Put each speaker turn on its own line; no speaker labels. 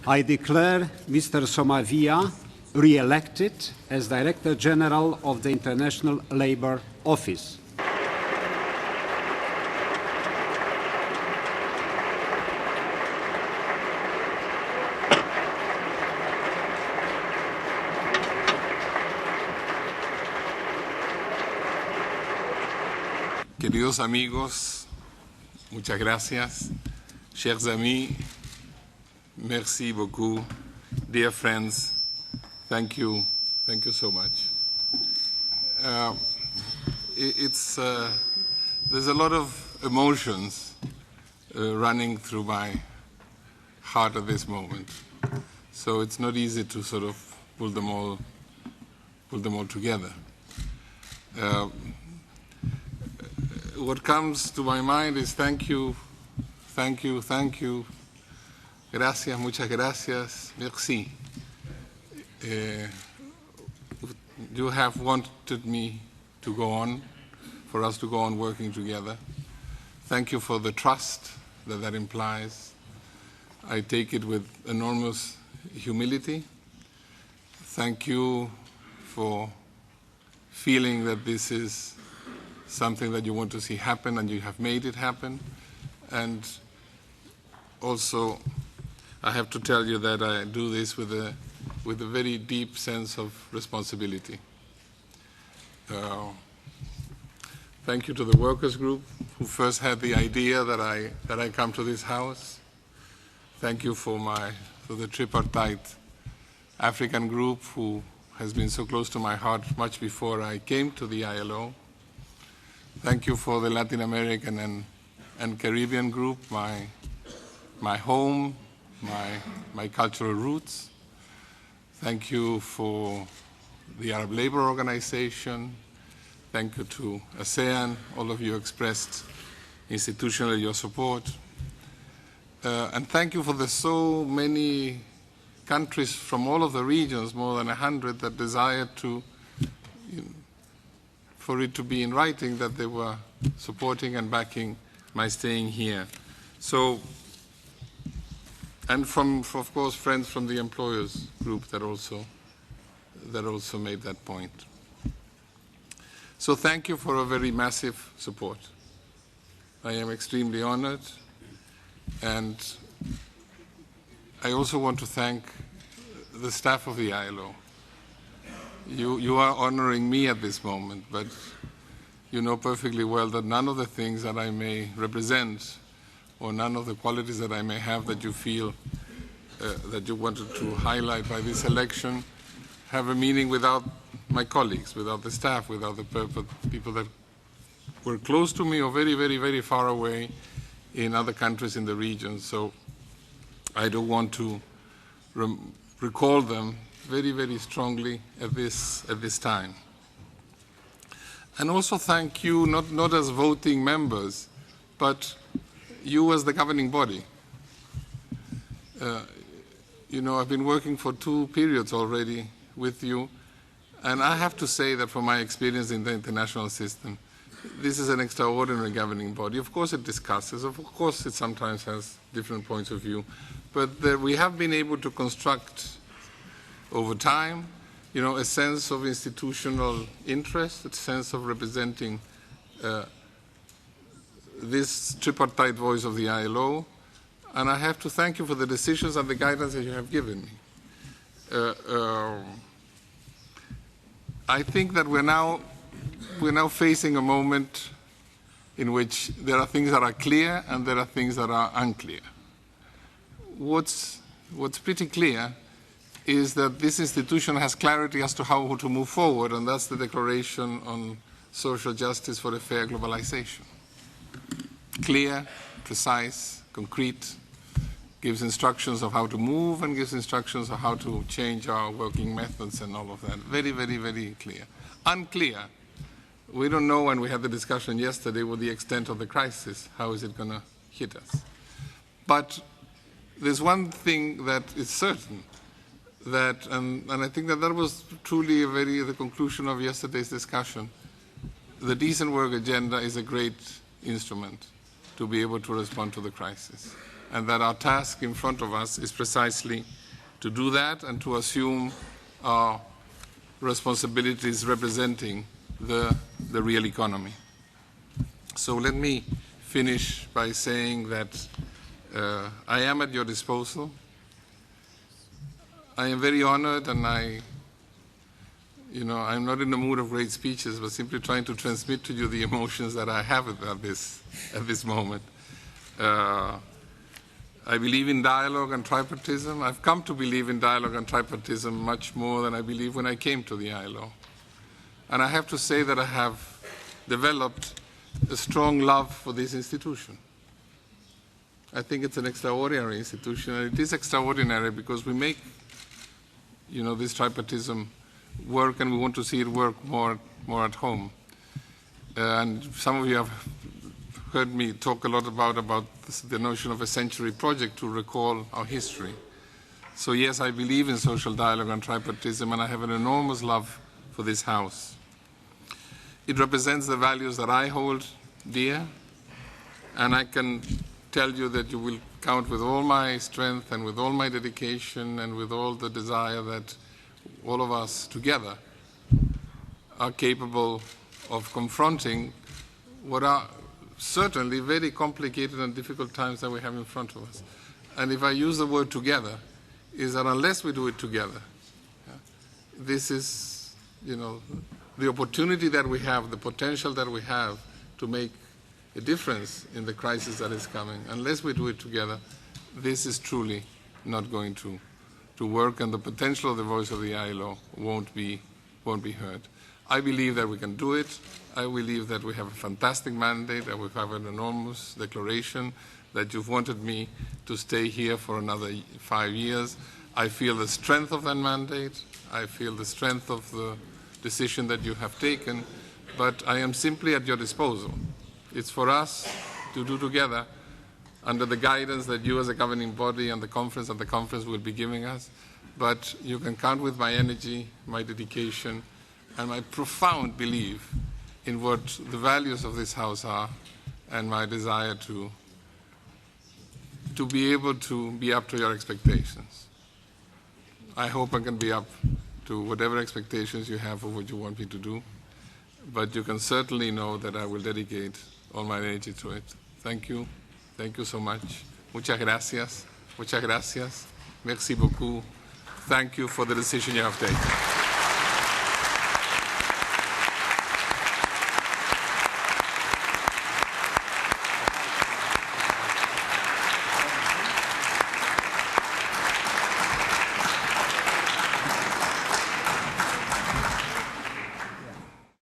I declare Mr. Somavia re-elected as Director General of the International Labour Office.
Queridos amigos, muchas gracias. Chers amis, merci beaucoup. Dear friends, thank you so much. There's a lot of emotions running through my heart at this moment, so it's not easy to sort of pull them all together. What comes to my mind is thank you. Gracias, muchas gracias, merci. You have wanted me to go on, for us to go on working together. Thank you for the trust that implies. I take it with enormous humility. Thank you for feeling that this is something that you want to see happen and you have made it happen. And also, I have to tell you that I do this with a very deep sense of responsibility. Thank you to the workers group who first had the idea that I come to this house. Thank you for the tripartite African group who has been so close to my heart much before I came to the ILO. Thank you for the Latin American and Caribbean group, my home, my cultural roots. Thank you for the Arab Labor Organization. Thank you to ASEAN. All of you expressed institutionally your support. And thank you for the so many countries from all of the regions, more than 100, that desired for it to be in writing that they were supporting and backing my staying here. So, and of course, friends from the employers group that also made that point. So thank you for a very massive support. I am extremely honored, and I also want to thank the staff of the ILO. You are honoring me at this moment, but you know perfectly well that none of the things that I may represent or none of the qualities that I may have that you feel that you wanted to highlight by this election have a meaning without my colleagues, without the staff, without the people that were close to me or very, very, very far away in other countries in the region. So I do want to recall them very, very strongly at this time. And also thank you, not as voting members, but you as the governing body. You know, I've been working for 2 periods already with you, and I have to say that from my experience in the international system, this is an extraordinary governing body. Of course it discusses, of course it sometimes has different points of view, but we have been able to construct over time, you know, a sense of institutional interest, a sense of representing this tripartite voice of the ILO, and I have to thank you for the decisions and the guidance that you have given me. I think that we're now facing a moment in which there are things that are clear and there are things that are unclear. What's pretty clear is that this institution has clarity as to how to move forward, and that's the Declaration on Social Justice for a Fair Globalization. Clear, precise, concrete, gives instructions of how to move and gives instructions of how to change our working methods and all of that. Very, very, very clear. Unclear. We don't know, and we had the discussion yesterday, with the extent of the crisis. How is it going to hit us? But there's one thing that is certain, that, and I think that was truly the conclusion of yesterday's discussion. The decent work agenda is a great instrument to be able to respond to the crisis. and that our task in front of us is precisely to do that and to assume our responsibilities representing the real economy. So let me finish by saying that I am at your disposal. I am very honored, and I'm not in the mood of great speeches, but simply trying to transmit to you the emotions that I have at this moment. I believe in dialogue and tripartism. I've come to believe in dialogue and tripartism much more than I believed when I came to the ILO. And I have to say that I have developed a strong love for this institution. I think it's an extraordinary institution, and it is extraordinary because we make, this tripartism work, and we want to see it work more at home. And some of you have heard me talk a lot about the notion of a century project to recall our history. So yes, I believe in social dialogue and tripartism, and I have an enormous love for this House. It represents the values that I hold dear, and I can tell you that you will count with all my strength and with all my dedication and with all the desire that all of us together are capable of confronting what are certainly very complicated and difficult times that we have in front of us. And if I use the word together, is that unless we do it together, this is, the opportunity that we have, the potential that we have to make a difference in the crisis that is coming. Unless we do it together, this is truly not going to work, and the potential of the voice of the ILO won't be heard. I believe that we can do it. I believe that we have a fantastic mandate, that we have an enormous declaration, that you've wanted me to stay here for another 5 years. I feel the strength of that mandate. I feel the strength of the decision that you have taken, but I am simply at your disposal. It's for us to do together under the guidance that you as a governing body and the conference will be giving us. But you can count with my energy, my dedication, and my profound belief in what the values of this House are, and my desire to be able to be up to your expectations. I hope I can be up to whatever expectations you have of what you want me to do, but you can certainly know that I will dedicate all my energy to it. Thank you. Thank you so much. Muchas gracias. Muchas gracias. Merci beaucoup. Thank you for the decision you have taken.